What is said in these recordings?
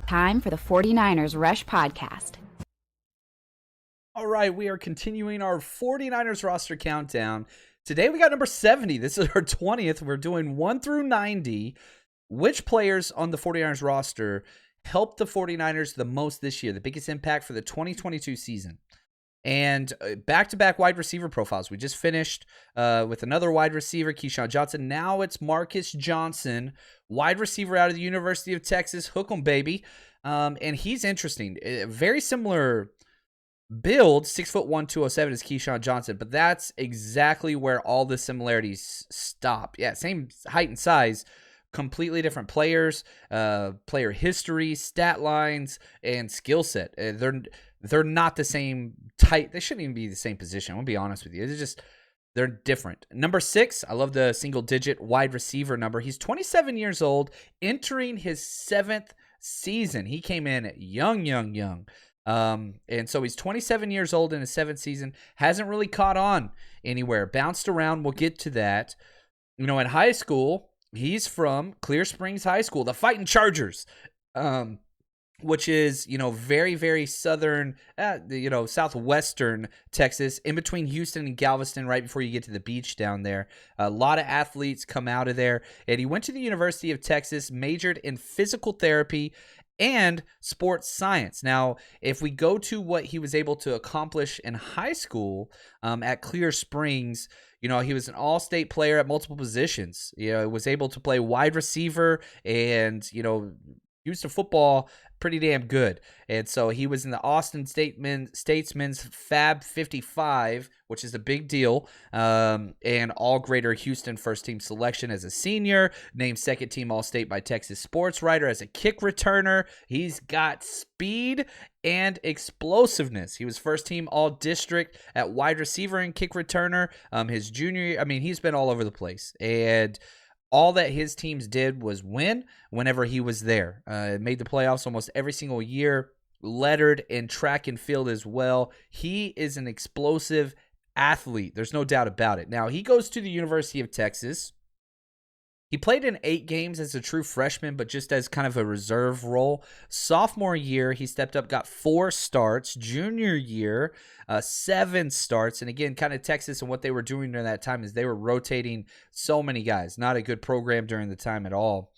Time for the 49ers Rush Podcast. All right, we are continuing our 49ers roster countdown. Today we got number 70. This is our 20th. We're doing 1 through 90. Which players on the 49ers roster helped the 49ers the most this year? The biggest impact for the 2022 season. And back-to-back wide receiver profiles. We just finished with another wide receiver, Keyshawn Johnson. Now it's Marcus Johnson, wide receiver out of the University of Texas. Hook 'em, baby. And he's interesting. Very similar build, 6'1", 207 is Keyshawn Johnson, but that's exactly where all the similarities stop. Yeah, same height and size, completely different players, player history, stat lines, and skill set. They're not the same type. They shouldn't even be the same position. I'm gonna be honest with you. They're different. Number 6, I love the single-digit wide receiver number. He's 27 years old, entering his 7th season. He came in young. And so he's 27 years old in his 7th season. Hasn't really caught on anywhere. Bounced around. We'll get to that. You know, in high school, he's from Clear Springs High School, the Fighting Chargers, which is, very, very southern, southwestern Texas, in between Houston and Galveston, right before you get to the beach down there. A lot of athletes come out of there. And he went to the University of Texas, majored in physical therapy and sports science. Now, if we go to what he was able to accomplish in high school at Clear Springs, he was an all-state player at multiple positions. Was able to play wide receiver and, used to football pretty damn good. And so he was in the Austin Statesman's Fab 55, which is a big deal, and all-Greater Houston first-team selection as a senior, named second-team All-State by Texas Sports Writer as a kick returner. He's got speed and explosiveness. He was first-team All-District at wide receiver and kick returner. His junior year, he's been all over the place. And all that his teams did was win whenever he was there. Made the playoffs almost every single year, lettered in track and field as well. He is an explosive athlete. There's no doubt about it. Now, he goes to the University of Texas. He played in 8 games as a true freshman, but just as kind of a reserve role. Sophomore year, he stepped up, got 4 starts. Junior year, 7 starts. And again, kind of Texas and what they were doing during that time is they were rotating so many guys. Not a good program during the time at all.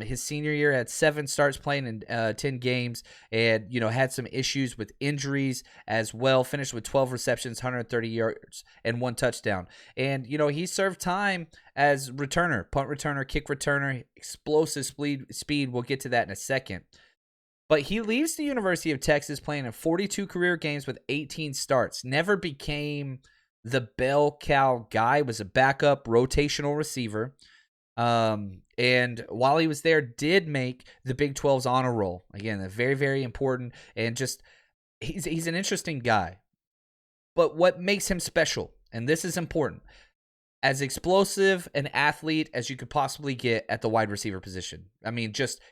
His senior year had 7 starts playing in 10 games and, had some issues with injuries as well. Finished with 12 receptions, 130 yards, and 1 touchdown. And, he served time as returner, punt returner, kick returner, explosive speed. We'll get to that in a second. But he leaves the University of Texas playing in 42 career games with 18 starts. Never became the bell cow guy. Was a backup rotational receiver. And while he was there, did make the Big 12's honor roll. Again, very, very important. And just, he's an interesting guy. But what makes him special, and this is important, as explosive an athlete as you could possibly get at the wide receiver position.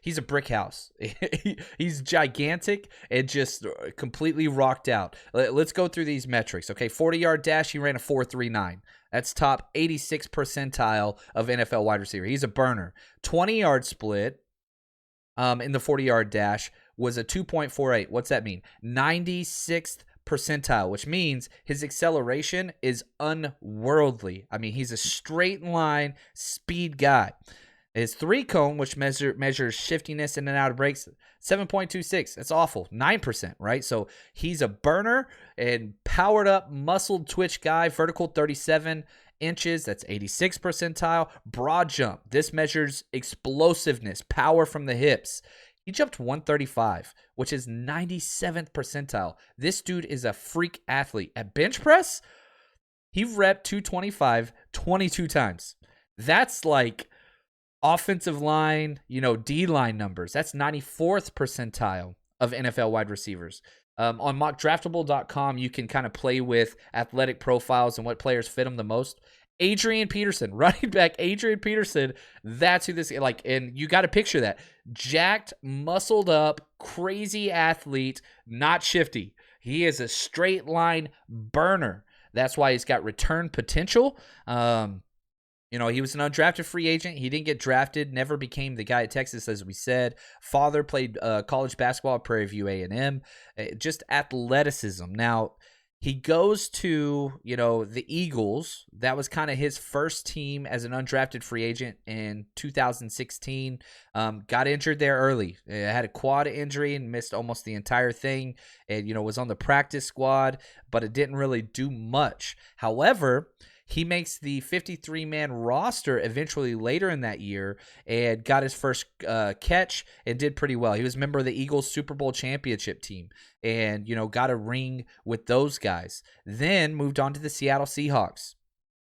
He's a brick house. He's gigantic and just completely rocked out. Let's go through these metrics. Okay, 40-yard dash, he ran a 4.39. That's top 86 percentile of NFL wide receiver. He's a burner. 20-yard split in the 40-yard dash was a 2.48. What's that mean? 96th percentile, which means his acceleration is unworldly. He's a straight line speed guy. His 3-cone, which measures shiftiness in and out of breaks, 7.26. That's awful. 9%, right? So he's a burner and powered up, muscled twitch guy. Vertical 37 inches. That's 86 percentile. Broad jump. This measures explosiveness, power from the hips. He jumped 135, which is 97th percentile. This dude is a freak athlete. At bench press, he repped 225 22 times. That's like offensive line, D-line numbers. That's 94th percentile of NFL wide receivers. On mockdraftable.com, you can kind of play with athletic profiles and what players fit them the most. Adrian Peterson, running back Adrian Peterson, that's who this, and you got to picture that. Jacked, muscled up, crazy athlete, not shifty. He is a straight line burner. That's why he's got return potential. He was an undrafted free agent. He didn't get drafted, never became the guy at Texas, as we said. Father played college basketball at Prairie View A&M. Just athleticism. Now, he goes to, the Eagles. That was kind of his first team as an undrafted free agent in 2016. Got injured there early. Had a quad injury and missed almost the entire thing. And, was on the practice squad, but it didn't really do much. However, he makes the 53-man roster eventually later in that year and got his first catch and did pretty well. He was a member of the Eagles Super Bowl championship team and, got a ring with those guys. Then moved on to the Seattle Seahawks.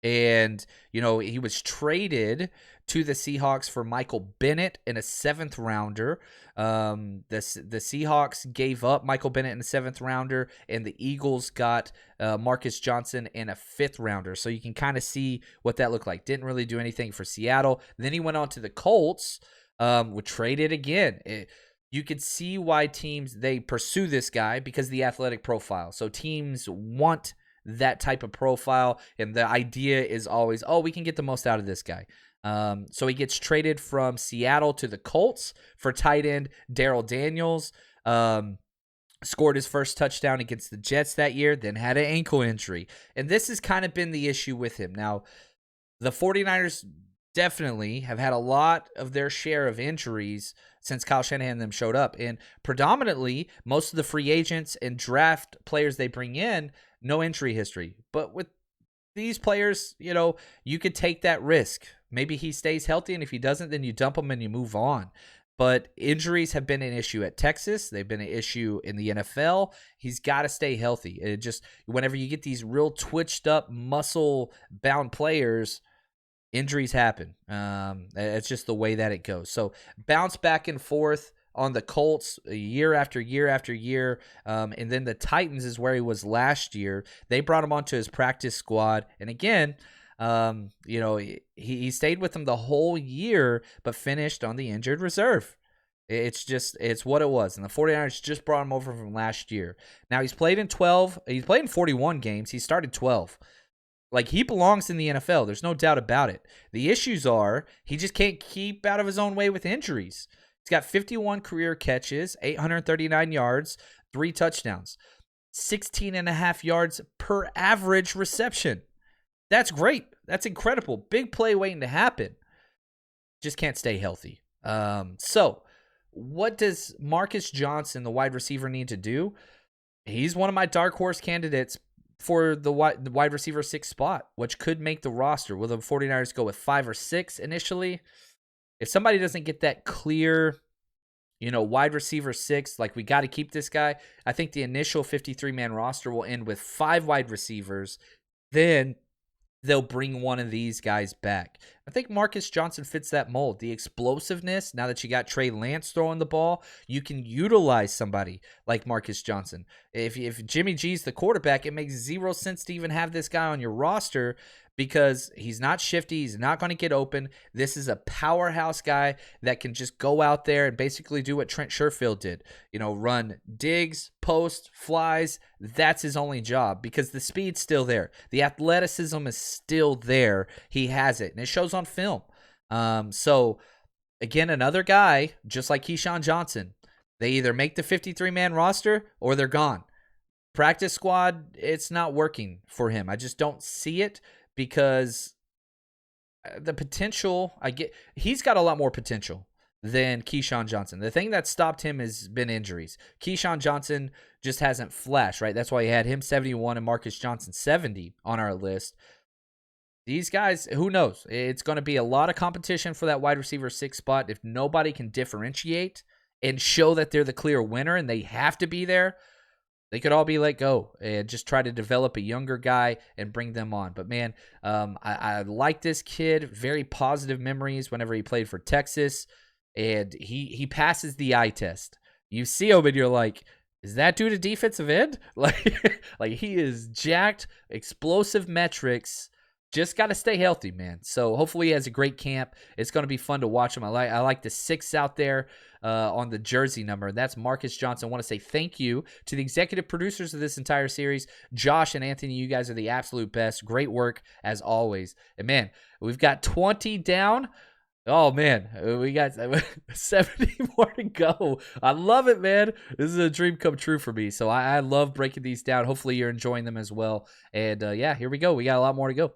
And, he was traded to the Seahawks for Michael Bennett in a 7th rounder. The Seahawks gave up Michael Bennett in a 7th rounder, and the Eagles got Marcus Johnson in a 5th rounder. So you can kind of see what that looked like. Didn't really do anything for Seattle. Then he went on to the Colts, was traded again. You could see why teams, they pursue this guy because of the athletic profile. So teams want that type of profile, and the idea is always, we can get the most out of this guy. So he gets traded from Seattle to the Colts for tight end Darrell Daniels. Scored his first touchdown against the Jets that year, then had an ankle injury. And this has kind of been the issue with him. Now, the 49ers definitely have had a lot of their share of injuries since Kyle Shanahan and them showed up. And predominantly, most of the free agents and draft players they bring in, no injury history. But with these players, you could take that risk. Maybe he stays healthy, and if he doesn't, then you dump him and you move on. But injuries have been an issue at Texas. They've been an issue in the NFL. He's got to stay healthy. It just, whenever you get these real twitched up, muscle-bound players, injuries happen. It's just the way that it goes. So bounce back and forth on the Colts year after year after year. And then the Titans is where he was last year. They brought him onto his practice squad. And again, he stayed with them the whole year, but finished on the injured reserve. It's what it was. And the 49ers just brought him over from last year. Now he's played in 41 games. He started 12. Like, he belongs in the NFL. There's no doubt about it. The issues are he just can't keep out of his own way with injuries. He's got 51 career catches, 839 yards, 3 touchdowns, 16.5 yards per average reception. That's great. That's incredible. Big play waiting to happen. Just can't stay healthy. So what does Marcus Johnson, the wide receiver, need to do? He's one of my dark horse candidates for the wide receiver 6 spot, which could make the roster. Will the 49ers go with 5 or 6 initially? If somebody doesn't get that clear, wide receiver 6, like, we got to keep this guy, I think the initial 53-man roster will end with 5 wide receivers. Then they'll bring one of these guys back. I think Marcus Johnson fits that mold. The explosiveness, now that you got Trey Lance throwing the ball, you can utilize somebody like Marcus Johnson. If Jimmy G's the quarterback, it makes 0 sense to even have this guy on your roster because he's not shifty. He's not going to get open. This is a powerhouse guy that can just go out there and basically do what Trent Sherfield did. Run digs, post, flies. That's his only job because the speed's still there. The athleticism is still there. He has it, and it shows on film. So, again, another guy, just like Keyshawn Johnson, they either make the 53-man roster or they're gone. Practice squad, it's not working for him. I just don't see it. Because the potential, he's got a lot more potential than Keyshawn Johnson. The thing that stopped him has been injuries. Keyshawn Johnson just hasn't flashed, right? That's why he had him 71 and Marcus Johnson 70 on our list. These guys, who knows? It's going to be a lot of competition for that wide receiver 6 spot. If nobody can differentiate and show that they're the clear winner and they have to be there, they could all be let go and just try to develop a younger guy and bring them on. But, man, I like this kid. Very positive memories whenever he played for Texas. And he passes the eye test. You see him and you're like, is that due to defensive end? Like he is jacked, explosive metrics, just got to stay healthy, man. So hopefully he has a great camp. It's going to be fun to watch him. I like the 6 out there on the jersey number. And that's Marcus Johnson. I want to say thank you to the executive producers of this entire series, Josh and Anthony. You guys are the absolute best. Great work as always. And man, we've got 20 down. Oh, man, we got 70 more to go. I love it, man. This is a dream come true for me. So I love breaking these down. Hopefully you're enjoying them as well. And, yeah, here we go. We got a lot more to go.